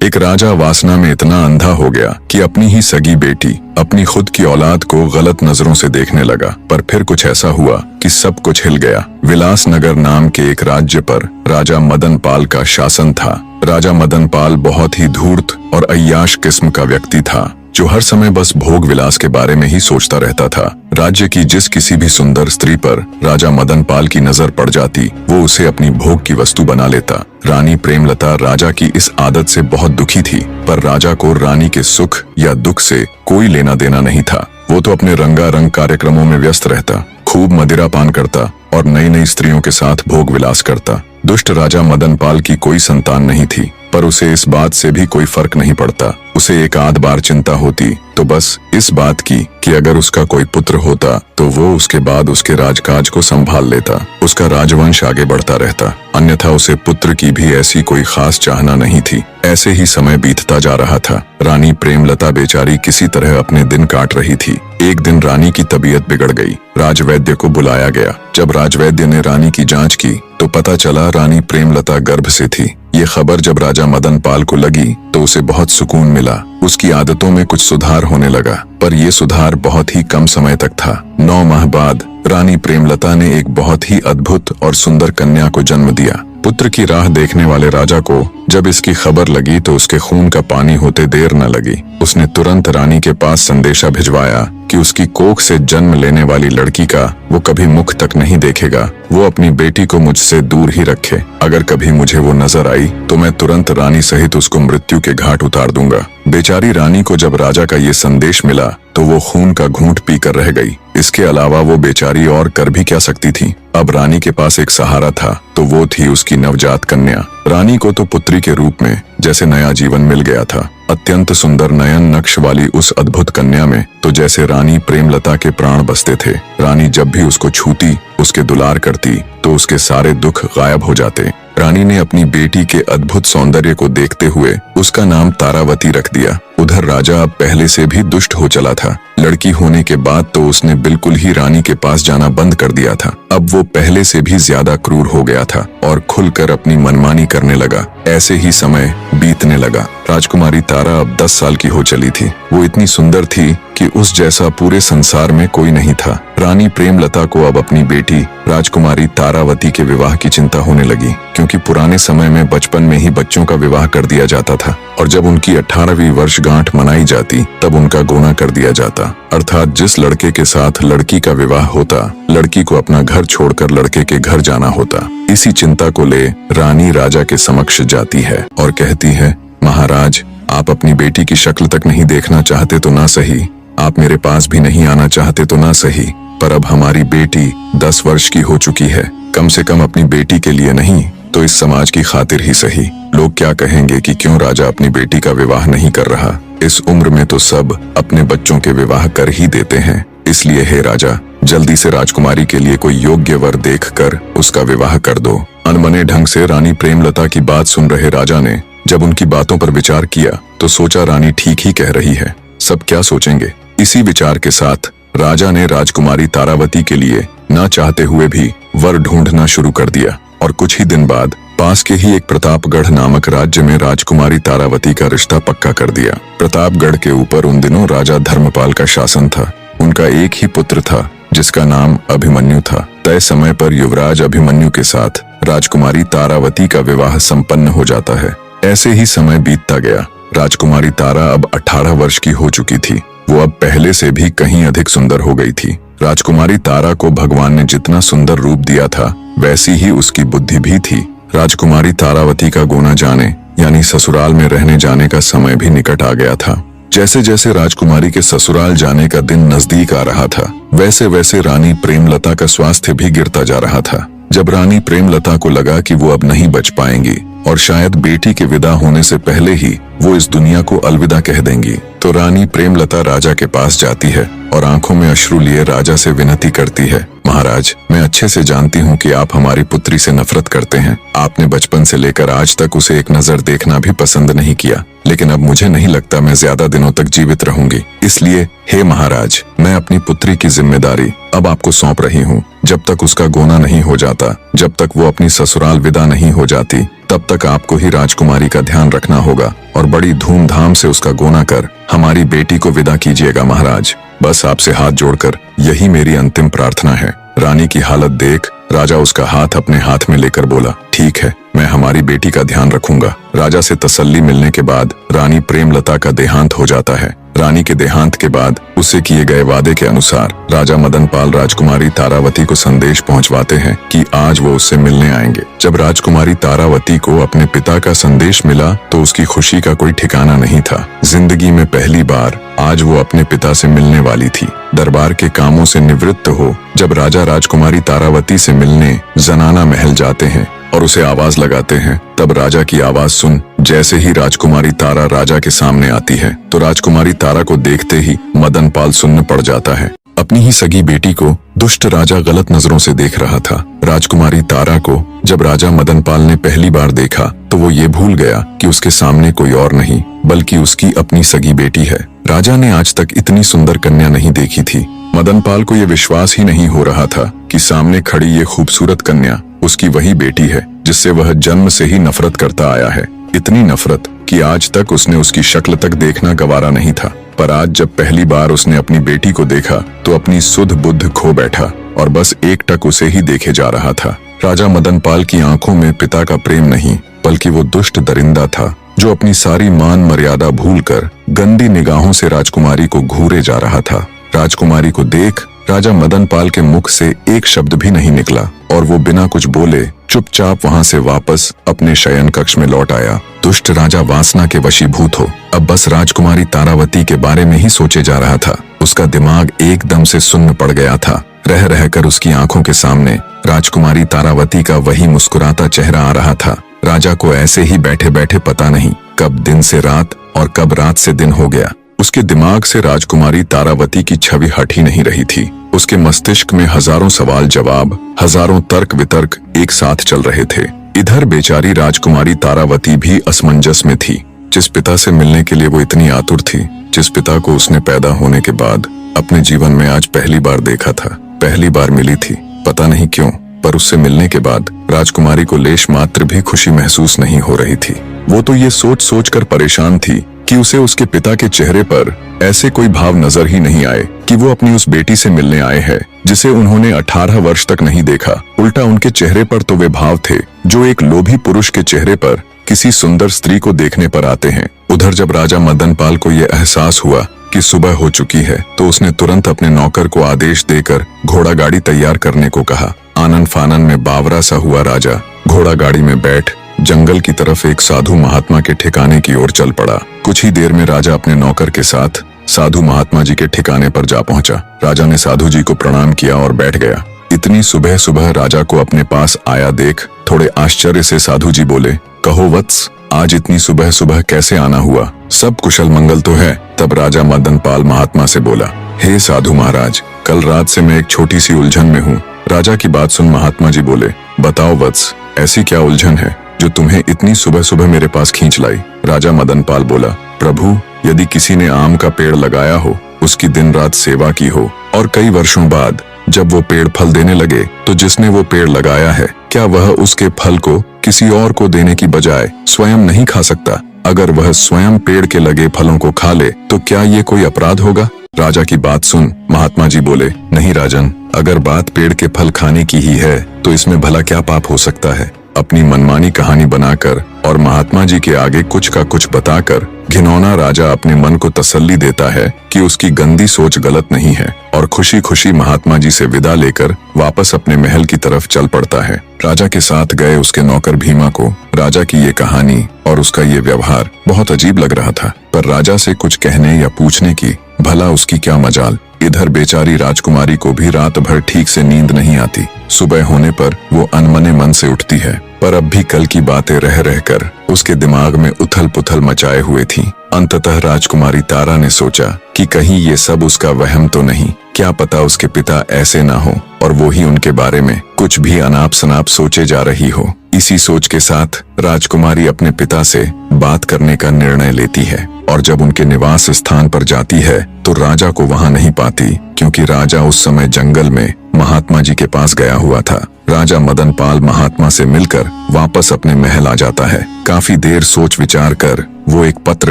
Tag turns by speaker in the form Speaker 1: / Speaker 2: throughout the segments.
Speaker 1: एक राजा वासना में इतना अंधा हो गया कि अपनी ही सगी बेटी, अपनी खुद की औलाद को गलत नजरों से देखने लगा। पर फिर कुछ ऐसा हुआ कि सब कुछ हिल गया। विलासनगर नाम के एक राज्य पर राजा मदन पाल का शासन था। राजा मदन पाल बहुत ही धूर्त और अय्याश किस्म का व्यक्ति था, जो हर समय बस भोग विलास के बारे में ही सोचता रहता था। राज्य की जिस किसी भी सुंदर स्त्री पर राजा मदन पाल की नजर पड़ जाती, वो उसे अपनी भोग की वस्तु बना लेता। रानी प्रेमलता राजा की इस आदत से बहुत दुखी थी, पर राजा को रानी के सुख या दुख से कोई लेना देना नहीं था। वो तो अपने रंगारंग कार्यक्रमों में व्यस्त रहता, खूब मदिरा पान करता और नई नई स्त्रियों के साथ भोग विलास करता। दुष्ट राजा मदन पाल की कोई संतान नहीं थी, पर उसे इस बात से भी कोई फर्क नहीं पड़ता। उसे एक आध बार चिंता होती तो बस इस बात की कि अगर उसका कोई पुत्र होता तो वो उसके बाद उसके राजकाज को संभाल लेता, उसका राजवंश आगे बढ़ता रहता। अन्यथा उसे पुत्र की भी ऐसी कोई खास चाहना नहीं थी। ऐसे ही समय बीतता जा रहा था। रानी प्रेमलता बेचारी किसी तरह अपने दिन काट रही थी। एक दिन रानी की तबीयत बिगड़ गई। राजवैद्य को बुलाया गया। जब राजवैद्य ने रानी की जांच की तो पता चला रानी प्रेमलता गर्भ से थी। ये खबर जब राजा मदन पाल को लगी तो उसे बहुत सुकून मिला। उसकी आदतों में कुछ सुधार होने लगा, पर यह सुधार बहुत ही कम समय तक था। 9 माह बाद रानी प्रेमलता ने एक बहुत ही अद्भुत और सुंदर कन्या को जन्म दिया। पुत्र की राह देखने वाले राजा को जब इसकी खबर लगी तो उसके खून का पानी होते देर न लगी। उसने तुरंत रानी के पास संदेशा भिजवाया कि उसकी कोख से जन्म लेने वाली लड़की का वो कभी मुख तक नहीं देखेगा। वो अपनी बेटी को मुझसे दूर ही रखे। अगर कभी मुझे वो नजर आई तो मैं तुरंत रानी सहित उसको मृत्यु के घाट उतार दूंगा। बेचारी रानी को जब राजा का ये संदेश मिला तो वो खून का घूंट पीकर रह गई। इसके अलावा वो बेचारी और कर भी क्या सकती थी। अब रानी के पास एक सहारा था, तो वो थी उसकी नवजात कन्या। रानी को तो पुत्री के रूप में जैसे नया जीवन मिल गया था। अत्यंत सुंदर नयन नक्श वाली उस अद्भुत कन्या में तो जैसे रानी प्रेमलता के प्राण बसते थे। रानी जब भी उसको छूती, उसके दुलार करती तो उसके सारे दुख गायब हो जाते। रानी ने अपनी बेटी के अद्भुत सौंदर्य को देखते हुए उसका नाम तारावती रख दिया। उधर राजा अब पहले से भी दुष्ट हो चला था। लड़की होने के बाद तो उसने बिल्कुल ही रानी के पास जाना बंद कर दिया था। अब वो पहले से भी ज्यादा क्रूर हो गया था और खुलकर अपनी मनमानी करने लगा। ऐसे ही समय बीतने लगा। राजकुमारी तारा अब 10 साल की हो चली थी। वो इतनी सुंदर थी कि उस जैसा पूरे संसार में कोई नहीं था। रानी प्रेमलता को अब अपनी बेटी राजकुमारी तारावती के विवाह की चिंता होने लगी, क्योंकि पुराने समय में बचपन में ही बच्चों का विवाह कर दिया जाता था और जब उनकी 18वीं वर्षगांठ मनाई जाती तब उनका गोना कर दिया जाता। अर्थात जिस लड़के के साथ लड़की का विवाह होता, लड़की को अपना घर छोड़कर लड़के के घर जाना होता। इसी चिंता को ले रानी राजा के समक्ष जाती है और कहती है, महाराज, आप अपनी बेटी की शक्ल तक नहीं देखना चाहते तो ना सही, आप मेरे पास भी नहीं आना चाहते तो ना सही, पर अब हमारी बेटी 10 वर्ष की हो चुकी है। कम से कम अपनी बेटी के लिए नहीं तो इस समाज की खातिर ही सही। लोग क्या कहेंगे कि क्यों राजा अपनी बेटी का विवाह नहीं कर रहा। इस उम्र में तो सब अपने बच्चों के विवाह कर ही देते हैं। इसलिए हे राजा, जल्दी से राजकुमारी के लिए कोई योग्य वर देखकर उसका विवाह कर दो। अनमने ढंग से रानी प्रेमलता की बात सुन रहे राजा ने जब उनकी बातों पर विचार किया तो सोचा रानी ठीक ही कह रही है, सब क्या सोचेंगे। इसी विचार के साथ राजा ने राजकुमारी तारावती के लिए ना चाहते हुए भी वर ढूंढना शुरू कर दिया और कुछ ही दिन बाद पास के ही एक प्रतापगढ़ नामक राज्य में राजकुमारी तारावती का रिश्ता पक्का कर दिया। प्रतापगढ़ के ऊपर उन दिनों राजा धर्मपाल का शासन था। उनका एक ही पुत्र था जिसका नाम अभिमन्यु था। तय समय पर युवराज अभिमन्यु के साथ राजकुमारी तारावती का विवाह संपन्न हो जाता है। ऐसे ही समय बीतता गया। राजकुमारी तारा अब 18 वर्ष की हो चुकी थी। वो अब पहले से भी कहीं अधिक सुंदर हो गई थी। राजकुमारी तारा को भगवान ने जितना सुंदर रूप दिया था वैसी ही उसकी बुद्धि भी थी। राजकुमारी तारावती का गोना जाने यानी ससुराल में रहने जाने का समय भी निकट आ गया था। जैसे जैसे राजकुमारी के ससुराल जाने का दिन नजदीक आ रहा था, वैसे वैसे रानी प्रेमलता का स्वास्थ्य भी गिरता जा रहा था। जब रानी प्रेमलता को लगा कि वो अब नहीं बच पाएंगी और शायद बेटी के विदा होने से पहले ही वो इस दुनिया को अलविदा कह देंगी, तो रानी प्रेमलता राजा के पास जाती है और आंखों में अश्रु लिए राजा से विनती करती है, महाराज, मैं अच्छे से जानती हूँ कि आप हमारी पुत्री से नफरत करते हैं। आपने बचपन से लेकर आज तक उसे एक नजर देखना भी पसंद नहीं किया, लेकिन अब मुझे नहीं लगता मैं ज्यादा दिनों तक जीवित रहूंगी। इसलिए हे महाराज, मैं अपनी पुत्री की जिम्मेदारी अब आपको सौंप रही हूँ। जब तक उसका गोना नहीं हो जाता, जब तक वो अपनी ससुराल विदा नहीं हो जाती, तब तक आपको ही राजकुमारी का ध्यान रखना होगा और बड़ी धूमधाम से उसका गोना कर हमारी बेटी को विदा कीजिएगा महाराज। बस आपसे हाथ जोड़कर यही मेरी अंतिम प्रार्थना है। रानी की हालत देख राजा उसका हाथ अपने हाथ में लेकर बोला, ठीक है, मैं हमारी बेटी का ध्यान रखूंगा। राजा से तसल्ली मिलने के बाद रानी प्रेमलता का देहांत हो जाता है। रानी के देहांत के बाद उससे किए गए वादे के अनुसार राजा मदनपाल राजकुमारी तारावती को संदेश पहुंचवाते हैं कि आज वो उससे मिलने आएंगे। जब राजकुमारी तारावती को अपने पिता का संदेश मिला तो उसकी खुशी का कोई ठिकाना नहीं था। जिंदगी में पहली बार आज वो अपने पिता से मिलने वाली थी। दरबार के कामों से निवृत्त हो जब राजा राजकुमारी तारावती से मिलने जनाना महल जाते हैं और उसे आवाज लगाते हैं, तब राजा की आवाज सुन जैसे ही राजकुमारी तारा राजा के सामने आती है तो राजकुमारी तारा को देखते ही मदनपाल सुन्न पड़ जाता है। अपनी ही सगी बेटी को दुष्ट राजा गलत नजरों से देख रहा था। राजकुमारी तारा को जब राजा मदनपाल ने पहली बार देखा तो वो ये भूल गया कि उसके सामने कोई और नहीं बल्कि उसकी अपनी सगी बेटी है। राजा ने आज तक इतनी सुंदर कन्या नहीं देखी थी। मदनपाल को ये विश्वास ही नहीं हो रहा था कि सामने खड़ी ये खूबसूरत कन्या उसकी वही बेटी है जिससे वह जन्म से ही नफरत करता आया है। इतनी नफरत कि आज तक उसने उसकी शक्ल तक देखना गवारा नहीं था। पर आज जब पहली बार उसने अपनी बेटी को देखा तो अपनी सुध बुद्ध खो बैठा और बस एकटक उसे ही देखे जा रहा था। राजा मदनपाल की आंखों में पिता का प्रेम नहीं बल्कि वो दुष्ट दरिंदा था जो अपनी सारी मान मर्यादा भूलकर गंदी निगाहों से राजकुमारी को घूरे जा रहा था। राजकुमारी को देख राजा मदनपाल के मुख से एक शब्द भी नहीं निकला और वो बिना कुछ बोले चुपचाप वहां से वापस अपने शयन कक्ष में लौट आया। दुष्ट राजा वासना के वशीभूत हो अब बस राजकुमारी तारावती के बारे में ही सोचे जा रहा था। उसका दिमाग एकदम से सुन्न पड़ गया था। रह रहकर उसकी आंखों के सामने राजकुमारी तारावती का वही मुस्कुराता चेहरा आ रहा था। राजा को ऐसे ही बैठे बैठे पता नहीं कब दिन से रात और कब रात से दिन हो गया। उसके दिमाग से राजकुमारी तारावती की छवि हट ही नहीं रही थी। उसके मस्तिष्क में हजारों सवाल जवाब, हजारों तर्क वितर्क एक साथ चल रहे थे। इधर बेचारी राजकुमारी तारावती भी असमंजस में थी। जिस पिता से मिलने के लिए वो इतनी आतुर थी, जिस पिता को उसने पैदा होने के बाद अपने जीवन में आज पहली बार देखा था, पहली बार मिली थी। पता नहीं क्यों, पर उससे मिलने के बाद राजकुमारी को लेश मात्र भी खुशी महसूस नहीं हो रही थी। वो तो ये सोच सोच कर परेशान थी कि उसे उसके पिता के चेहरे पर ऐसे कोई भाव नजर ही नहीं आए कि वो अपनी उस बेटी से मिलने आए हैं जिसे उन्होंने 18 वर्ष तक नहीं देखा। उल्टा उनके चेहरे पर तो वे भाव थे जो एक लोभी पुरुष के चेहरे पर किसी सुंदर स्त्री को देखने पर आते हैं। उधर जब राजा मदनपाल को यह एहसास हुआ कि सुबह हो चुकी है तो उसने तुरंत अपने नौकर को आदेश देकर घोड़ा गाड़ी तैयार करने को कहा। आनन फानन में बावरा सा हुआ राजा घोड़ा गाड़ी में बैठ जंगल की तरफ एक साधु महात्मा के ठिकाने की ओर चल पड़ा। कुछ ही देर में राजा अपने नौकर के साथ साधु महात्मा जी के ठिकाने पर जा पहुंचा। राजा ने साधु जी को प्रणाम किया और बैठ गया। इतनी सुबह सुबह राजा को अपने पास आया देख थोड़े आश्चर्य से साधु जी बोले, कहो वत्स, आज इतनी सुबह सुबह कैसे आना हुआ? सब कुशल मंगल तो है? तब राजा मदनपाल महात्मा से बोला, हे साधु महाराज, कल रात से मैं एक छोटी सी उलझन में हूँ। राजा की बात सुन महात्मा जी बोले, बताओ वत्स, ऐसी क्या उलझन है जो तुम्हें इतनी सुबह सुबह मेरे पास खींच लाई? राजा मदनपाल बोला, प्रभु, यदि किसी ने आम का पेड़ लगाया हो, उसकी दिन रात सेवा की हो और कई वर्षों बाद जब वो पेड़ फल देने लगे तो जिसने वो पेड़ लगाया है, क्या वह उसके फल को किसी और को देने की बजाय स्वयं नहीं खा सकता? अगर वह स्वयं पेड़ के लगे फलों को खा ले तो क्या ये कोई अपराध होगा? राजा की बात सुन महात्मा जी बोले, नहीं राजन, अगर बात पेड़ के फल खाने की ही है तो इसमें भला क्या पाप हो सकता है? अपनी मनमानी कहानी बनाकर और महात्मा जी के आगे कुछ का कुछ बताकर घिनौना राजा अपने मन को तसल्ली देता है कि उसकी गंदी सोच गलत नहीं है और खुशी खुशी महात्मा जी से विदा लेकर वापस अपने महल की तरफ चल पड़ता है। राजा के साथ गए उसके नौकर भीमा को राजा की ये कहानी और उसका ये व्यवहार बहुत अजीब लग रहा था, पर राजा से कुछ कहने या पूछने की भला उसकी क्या मजाल। इधर बेचारी राजकुमारी को भी रात भर ठीक से नींद नहीं आती। सुबह होने पर वो अनमने मन से उठती है, पर अब भी कल की बातें रह रहकर उसके दिमाग में उथल पुथल मचाए हुए थी। अंततः राजकुमारी तारा ने सोचा कि कहीं ये सब उसका वहम तो नहीं, क्या पता उसके पिता ऐसे ना हो और वो ही उनके बारे में कुछ भी अनाप शनाप सोचे जा रही हो। इसी सोच के साथ राजकुमारी अपने पिता से बात करने का निर्णय लेती है और जब उनके निवास स्थान पर जाती है तो राजा को वहां नहीं पाती, क्योंकि राजा उस समय जंगल में महात्मा जी के पास गया हुआ था। राजा मदन पाल महात्मा से मिलकर वापस अपने महल आ जाता है। काफी देर सोच विचार कर वो एक पत्र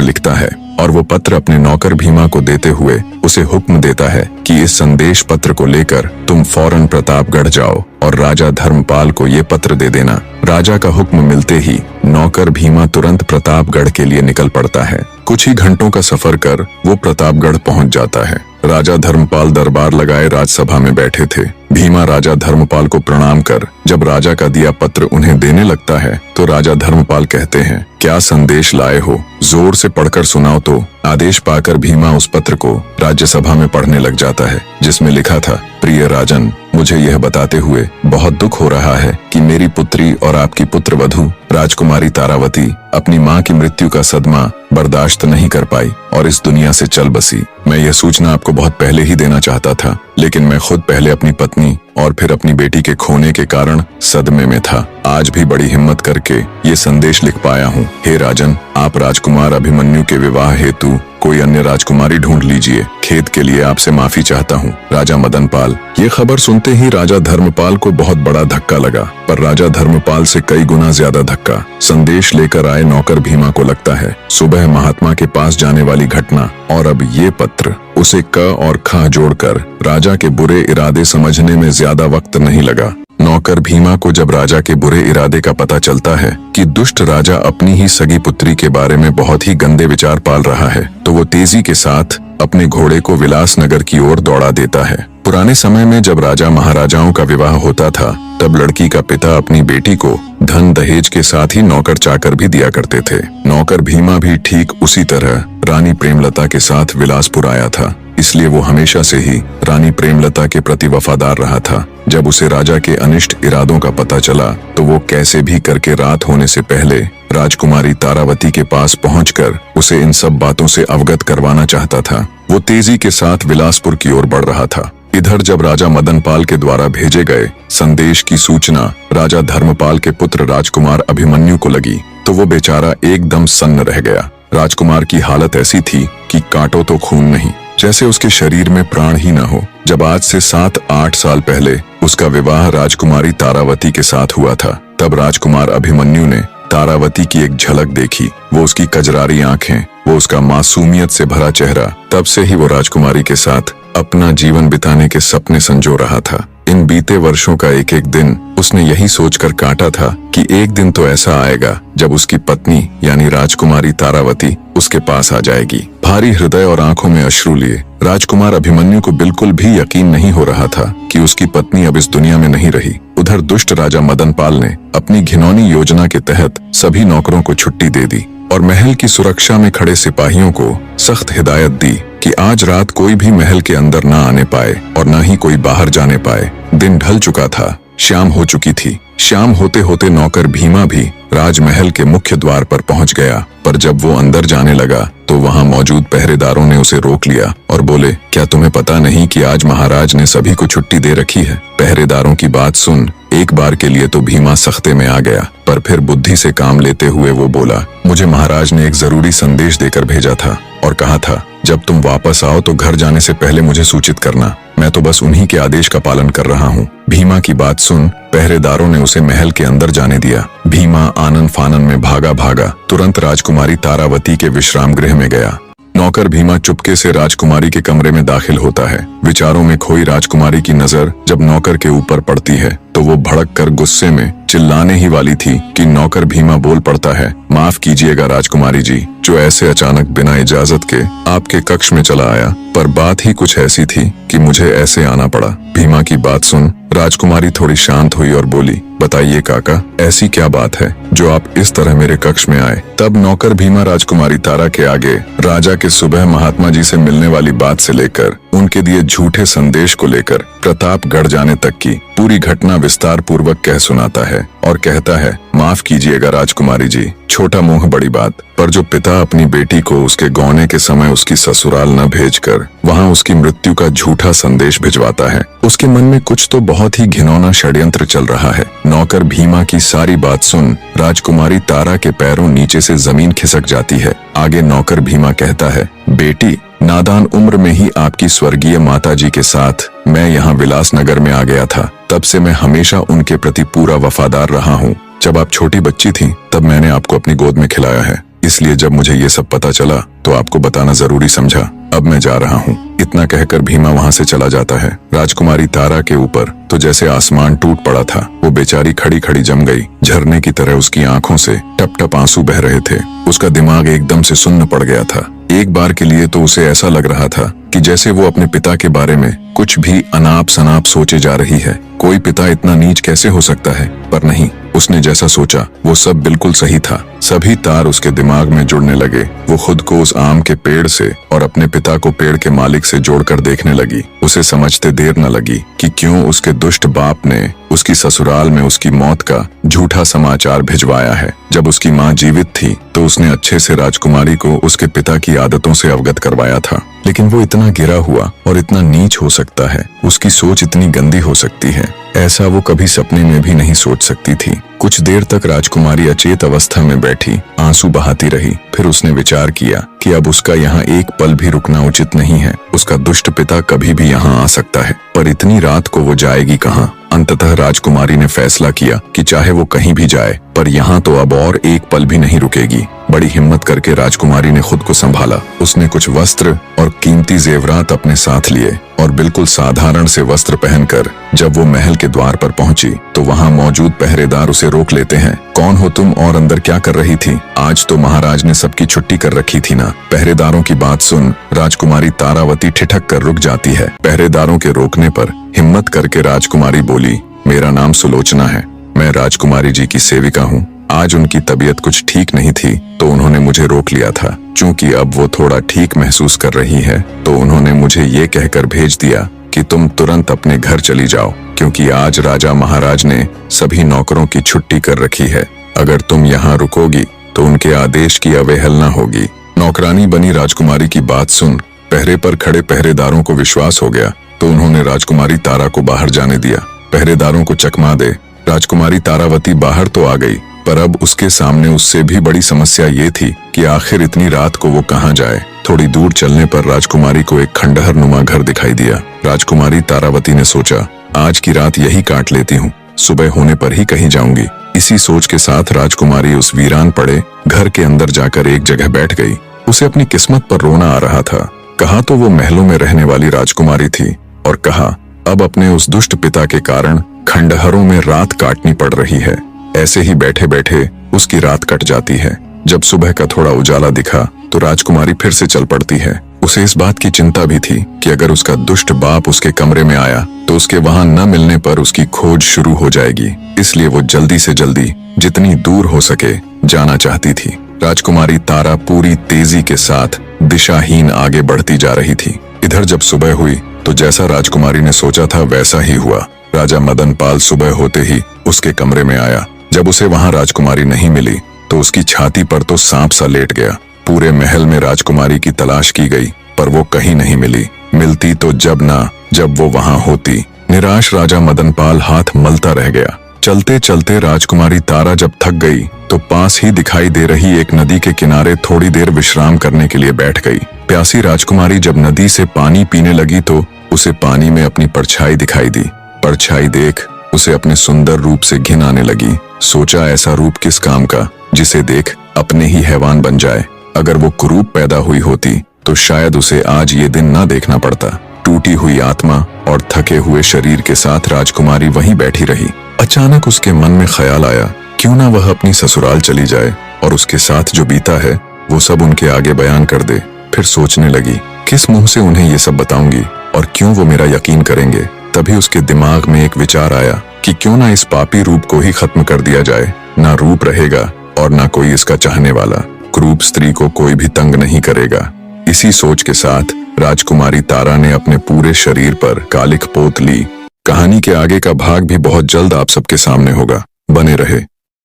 Speaker 1: लिखता है और वो पत्र अपने नौकर भीमा को देते हुए उसे हुक्म देता है कि इस संदेश पत्र को लेकर तुम फौरन प्रतापगढ़ जाओ और राजा धर्मपाल को ये पत्र दे देना। राजा का हुक्म मिलते ही नौकर भीमा तुरंत प्रतापगढ़ के लिए निकल पड़ता है। कुछ ही घंटों का सफर कर वो प्रतापगढ़ पहुंच जाता है। राजा धर्मपाल दरबार लगाए राजसभा में बैठे थे। भीमा राजा धर्मपाल को प्रणाम कर जब राजा का दिया पत्र उन्हें देने लगता है तो राजा धर्मपाल कहते हैं, क्या संदेश लाए हो, जोर से पढ़कर सुनाओ। तो आदेश पाकर भीमा उस पत्र को राज्यसभा में पढ़ने लग जाता है, जिसमें लिखा था, प्रिय राजन, मुझे यह बताते हुए बहुत दुख हो रहा है कि मेरी पुत्री और आपकी पुत्रवधू राजकुमारी तारावती अपनी मां की मृत्यु का सदमा बर्दाश्त नहीं कर पाई और इस दुनिया से चल बसी। मैं यह सूचना आपको बहुत पहले ही देना चाहता था, लेकिन मैं खुद पहले अपनी पत्नी और फिर अपनी बेटी के खोने के कारण सदमे में था। आज भी बड़ी हिम्मत करके ये संदेश लिख पाया हूँ। हे राजन, आप राजकुमार अभिमन्यु के विवाह हेतु कोई अन्य राजकुमारी ढूंढ लीजिए। खेद के लिए आपसे माफी चाहता हूँ। राजा मदन पाल। ये खबर सुनते ही राजा धर्मपाल को बहुत बड़ा धक्का लगा, पर राजा धर्मपाल से कई गुना ज्यादा धक्का संदेश लेकर आए नौकर भीमा को लगता है। सुबह महात्मा के पास जाने वाली घटना और अब ये पत्र, उसे क और ख जोड़कर राजा के बुरे इरादे समझने में ज्यादा वक्त नहीं लगा। नौकर भीमा को जब राजा के बुरे इरादे का पता चलता है कि दुष्ट राजा अपनी ही सगी पुत्री के बारे में बहुत ही गंदे विचार पाल रहा है, तो वो तेजी के साथ अपने घोड़े को विलासनगर की ओर दौड़ा देता है। पुराने समय में जब राजा महाराजाओं का विवाह होता था, तब लड़की का पिता अपनी बेटी को धन दहेज के साथ ही नौकर चाकर भी दिया करते थे। नौकर भीमा भी ठीक उसी तरह रानी प्रेमलता के साथ विलासपुर आया था, इसलिए वो हमेशा से ही रानी प्रेमलता के प्रति वफादार रहा था। जब उसे राजा के अनिष्ट इरादों का पता चला तो वो कैसे भी करके रात होने से पहले राजकुमारी तारावती के पास पहुंचकर उसे इन सब बातों से अवगत करवाना चाहता था। वो तेजी के साथ विलासपुर की ओर बढ़ रहा था। इधर जब राजा मदन पाल के द्वारा भेजे गए संदेश की सूचना राजा धर्मपाल के पुत्र राजकुमार अभिमन्यु को लगी तो वो बेचारा एकदम सन्न रह गया। राजकुमार की हालत ऐसी थी कि काटो तो खून नहीं, जैसे उसके शरीर में प्राण ही न हो। जब आज से 7-8 साल पहले उसका विवाह राजकुमारी तारावती के साथ हुआ था, तब राजकुमार अभिमन्यु ने तारावती की एक झलक देखी। वो उसकी कजरारी आंखें, वो उसका मासूमियत से भरा चेहरा, तब से ही वो राजकुमारी के साथ अपना जीवन बिताने के सपने संजो रहा था। इन बीते वर्षों का एक एक दिन उसने यही सोचकर काटा था कि एक दिन तो ऐसा आएगा जब उसकी पत्नी यानी राजकुमारी तारावती उसके पास आ जाएगी। भारी हृदय और आंखों में अश्रु लिए राजकुमार अभिमन्यु को बिल्कुल भी यकीन नहीं हो रहा था कि उसकी पत्नी अब इस दुनिया में नहीं रही। उधर दुष्ट राजा मदन पाल ने अपनी घिनौनी योजना के तहत सभी नौकरों को छुट्टी दे दी और महल की सुरक्षा में खड़े सिपाहियों को सख्त हिदायत दी कि आज रात कोई भी महल के अंदर न आने पाए और न ही कोई बाहर जाने पाए। दिन ढल चुका था, शाम हो चुकी थी। शाम होते होते नौकर भीमा भी राजमहल के मुख्य द्वार पर पहुंच गया, पर जब वो अंदर जाने लगा तो वहां मौजूद पहरेदारों ने उसे रोक लिया और बोले, क्या तुम्हें पता नहीं कि आज महाराज ने सभी को छुट्टी दे रखी है? पहरेदारों की बात सुन एक बार के लिए तो भीमा सख्ते में आ गया, पर फिर बुद्धि से काम लेते हुए वो बोला, मुझे महाराज ने एक जरूरी संदेश देकर भेजा था और कहा था जब तुम वापस आओ तो घर जाने से पहले मुझे सूचित करना। मैं तो बस उन्हीं के आदेश का पालन कर रहा हूँ। भीमा की बात सुन पहरेदारों ने उसे महल के अंदर जाने दिया। भीमा आनन फानन में भागा तुरंत राजकुमारी तारावती के विश्राम गृह में गया। नौकर भीमा चुपके से राजकुमारी के कमरे में दाखिल होता है। विचारों में खोई राजकुमारी की नजर जब नौकर के ऊपर पड़ती है तो वो भड़क कर गुस्से में चिल्लाने ही वाली थी कि नौकर भीमा बोल पड़ता है, माफ कीजिएगा राजकुमारी जी, जो ऐसे अचानक बिना इजाजत के आपके कक्ष में चला आया, पर बात ही कुछ ऐसी थी कि मुझे ऐसे आना पड़ा। भीमा की बात सुन राजकुमारी थोड़ी शांत हुई और बोली, बताइए काका, ऐसी क्या बात है जो आप इस तरह मेरे कक्ष में आए? तब नौकर भीमा राजकुमारी तारा के आगे राजा के सुबह महात्मा जी से मिलने वाली बात से लेकर उनके दिए झूठे संदेश को लेकर प्रतापगढ़ जाने तक की पूरी घटना विस्तार पूर्वक कह सुनाता है और कहता है, माफ कीजिएगा राजकुमारी जी, छोटा मुंह बड़ी बात। पर जो पिता अपनी बेटी को उसके गौने के समय उसकी ससुराल न भेजकर वहां उसकी मृत्यु का झूठा संदेश भिजवाता है, उसके मन में कुछ तो बहुत ही घिनौना षड्यंत्र चल रहा है। नौकर भीमा की सारी बात सुन राजकुमारी तारा के पैरों नीचे से जमीन खिसक जाती है। आगे नौकर भीमा कहता है, बेटी, नादान उम्र में ही आपकी स्वर्गीय माताजी के साथ मैं यहाँ विलासनगर में आ गया था। तब से मैं हमेशा उनके प्रति पूरा वफादार रहा हूँ। जब आप छोटी बच्ची थी तब मैंने आपको अपनी गोद में खिलाया है, इसलिए जब मुझे ये सब पता चला तो आपको बताना जरूरी समझा। अब मैं जा रहा हूँ। इतना कहकर भीमा वहाँ से चला जाता है। राजकुमारी तारा के ऊपर तो जैसे आसमान टूट पड़ा था। वो बेचारी खड़ी खड़ी जम गई। झरने की तरह उसकी आंखों से टप टप आंसू बह रहे थे। उसका दिमाग एकदम से सुन्न पड़ गया था। एक बार के लिए तो उसे ऐसा लग रहा था कि जैसे वो अपने पिता के बारे में कुछ भी अनाप शनाप सोचे जा रही है। कोई पिता इतना नीच कैसे हो सकता है? पर नहीं, उसने जैसा सोचा वो सब बिल्कुल सही था। सभी तार उसके दिमाग में जुड़ने लगे। वो खुद को उस आम के पेड़ से और अपने पिता को पेड़ के मालिक से जोड़कर देखने लगी। उसे समझते देर न लगी कि क्यों उसके दुष्ट बाप ने उसकी ससुराल में उसकी मौत का झूठा समाचार भिजवाया है। जब उसकी माँ जीवित थी तो उसने अच्छे से राजकुमारी को उसके पिता की आदतों से अवगत करवाया था, लेकिन वो इतना गिरा हुआ और इतना नीच हो सकता है, उसकी सोच इतनी गंदी हो सकती है, ऐसा वो कभी सपने में भी नहीं सोच सकती थी। कुछ देर तक राजकुमारी अचेत अवस्था में बैठी आंसू बहाती रही। फिर उसने विचार किया कि अब उसका यहाँ एक पल भी रुकना उचित नहीं है। उसका दुष्ट पिता कभी भी यहाँ आ सकता है, पर इतनी रात को वो जाएगी कहाँ? अंततः राजकुमारी ने फैसला किया कि चाहे वो कहीं भी जाए, पर यहाँ तो अब और एक पल भी नहीं रुकेगी। बड़ी हिम्मत करके राजकुमारी ने खुद को संभाला। उसने कुछ वस्त्र और कीमती जेवरात अपने साथ लिए और बिल्कुल साधारण से वस्त्र पहनकर जब वो महल के द्वार पर पहुंची तो वहां मौजूद पहरेदार उसे रोक लेते हैं। कौन हो तुम और अंदर क्या कर रही थी? आज तो महाराज ने सबकी छुट्टी कर रखी थी ना। पहरेदारों की बात सुन राजकुमारी तारावती ठिठक कर रुक जाती है। पहरेदारों के रोकने पर हिम्मत करके राजकुमारी बोली, मेरा नाम सुलोचना है, मैं राजकुमारी जी की सेविका हूँ। आज उनकी तबीयत कुछ ठीक नहीं थी तो उन्होंने मुझे रोक लिया था। चूंकि अब वो थोड़ा ठीक महसूस कर रही है तो उन्होंने मुझे ये कहकर भेज दिया कि तुम तुरंत अपने घर चली जाओ, क्योंकि आज राजा महाराज ने सभी नौकरों की छुट्टी कर रखी है। अगर तुम यहाँ रुकोगी तो उनके आदेश की अवहेलना होगी। नौकरानी बनी राजकुमारी की बात सुन पहरे पर खड़े पहरेदारों को विश्वास हो गया तो उन्होंने राजकुमारी तारा को बाहर जाने दिया। पहरेदारों को चकमा दे राजकुमारी तारावती बाहर तो आ गई, पर अब उसके सामने उससे भी बड़ी समस्या ये थी कि आखिर इतनी रात को वो कहाँ जाए। थोड़ी दूर चलने पर राजकुमारी को एक खंडहर नुमा घर दिखाई दिया। राजकुमारी तारावती ने सोचा, आज की रात यही काट लेती हूँ, सुबह होने पर ही कहीं जाऊंगी। इसी सोच के साथ राजकुमारी उस वीरान पड़े घर के अंदर जाकर एक जगह बैठ गई। उसे अपनी किस्मत पर रोना आ रहा था। कहा तो वो महलों में रहने वाली राजकुमारी थी और कहा अब अपने उस दुष्ट पिता के कारण खंडहरों में रात काटनी पड़ रही है। ऐसे ही बैठे बैठे उसकी रात कट जाती है। जब सुबह का थोड़ा उजाला दिखा तो राजकुमारी फिर से चल पड़ती है। उसे इस बात की चिंता भी थी कि अगर उसका दुष्ट बाप उसके कमरे में आया तो उसके वहां न मिलने पर उसकी खोज शुरू हो जाएगी। इसलिए वो जल्दी से जल्दी जितनी दूर हो सके जाना चाहती थी। राजकुमारी तारा पूरी तेजी के साथ दिशाहीन आगे बढ़ती जा रही थी। इधर जब सुबह हुई तो जैसा राजकुमारी ने सोचा था वैसा ही हुआ। राजा मदनपाल सुबह होते ही उसके कमरे में आया। जब उसे वहां राजकुमारी नहीं मिली तो उसकी छाती पर तो सांप सा लेट गया। पूरे महल में राजकुमारी की तलाश की गई पर वो कहीं नहीं मिली। मिलती तो जब वो वहां होती। निराश राजा मदनपाल हाथ मलता रह गया। चलते चलते राजकुमारी तारा जब थक गई तो पास ही दिखाई दे रही एक नदी के किनारे थोड़ी देर विश्राम करने के लिए बैठ गई। प्यासी राजकुमारी जब नदी से पानी पीने लगी तो उसे पानी में अपनी परछाई दिखाई दी। परछाई देख उसे अपने सुंदर रूप से घिन आने लगी। सोचा ऐसा रूप किस काम का जिसे देख अपने ही हैवान बन जाए। अगर वो कुरूप पैदा हुई होती तो शायद उसे आज ये दिन ना देखना पड़ता। टूटी हुई आत्मा और थके हुए शरीर के साथ राजकुमारी वहीं बैठी रही। अचानक उसके मन में ख्याल आया, क्यों ना वह अपनी ससुराल चली जाए और उसके साथ जो बीता है वो सब उनके आगे बयान कर दे। फिर सोचने लगी, किस मुंह से उन्हें ये सब बताऊंगी और क्यों वो मेरा यकीन करेंगे। तभी उसके दिमाग में एक विचार आया कि क्यों ना इस पापी रूप को ही खत्म कर दिया जाए। ना रूप रहेगा और ना कोई इसका चाहने वाला। क्रूप स्त्री को कोई भी तंग नहीं करेगा। इसी सोच के साथ राजकुमारी तारा ने अपने पूरे शरीर पर कालिख पोत ली कहानी के आगे का भाग भी बहुत जल्द आप सबके सामने होगा। बने रहे।